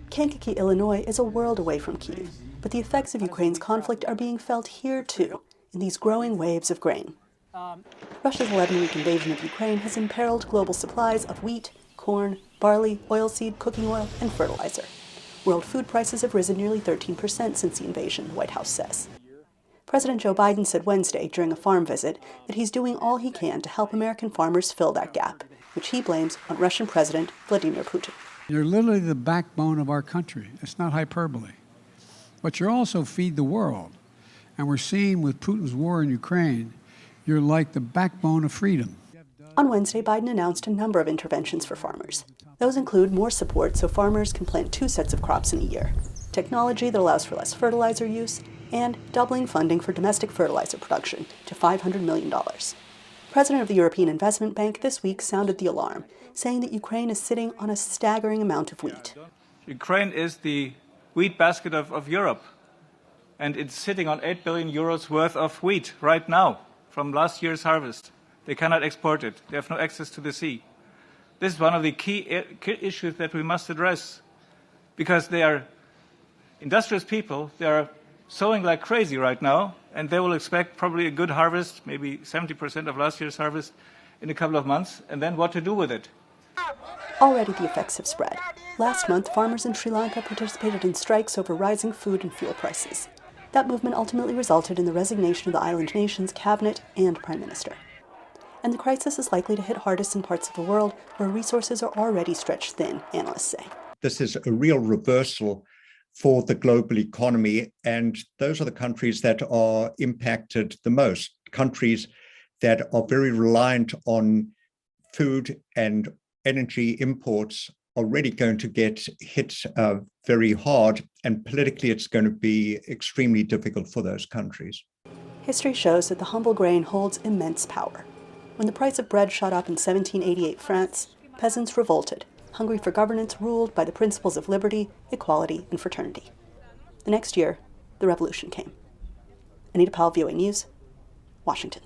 Kankakee, Illinois is a world away from Kyiv, but the effects of Ukraine's conflict are being felt here too, in these growing waves of grain. Russia's 11-week invasion of Ukraine has imperiled global supplies of wheat, corn, barley, oilseed, cooking oil, and fertilizer. World food prices have risen nearly 13% since the invasion, the White House says. President Joe Biden said Wednesday during a farm visit that he's doing all he can to help American farmers fill that gap, which he blames on Russian President Vladimir Putin. You're literally the backbone of our country. It's not hyperbole. But you also feed the world. And we're seeing with Putin's war in Ukraine, you're like the backbone of freedom. On Wednesday, Biden announced a number of interventions for farmers. Those include more support so farmers can plant 2 sets of crops in a year, technology that allows for less fertilizer use, and doubling funding for domestic fertilizer production to $500 million. President of the European Investment Bank this week sounded the alarm, saying that Ukraine is sitting on a staggering amount of wheat. Ukraine is the wheat basket of Europe, and it's sitting on 8 billion euros worth of wheat right now from last year's harvest. They cannot export it. They have no access to the sea. This is one of the key issues that we must address, because they are industrious people. They are sowing like crazy right now, and they will expect probably a good harvest, maybe 70% of last year's harvest in a couple of months, and then what to do with it. Already the effects have spread. Last month, farmers in Sri Lanka participated in strikes over rising food and fuel prices. That movement ultimately resulted in the resignation of the island nation's cabinet and prime minister. And the crisis is likely to hit hardest in parts of the world where resources are already stretched thin, analysts say. This is a real reversal for the global economy, and those are the countries that are impacted the most, countries that are very reliant on food and energy imports already going to get hit very hard, and politically it's going to be extremely difficult for those countries. History shows that the humble grain holds immense power. When the price of bread shot up in 1788 France, peasants revolted, hungry for governance ruled by the principles of liberty, equality, and fraternity. The next year, the revolution came. Anita Powell, VOA News, Washington.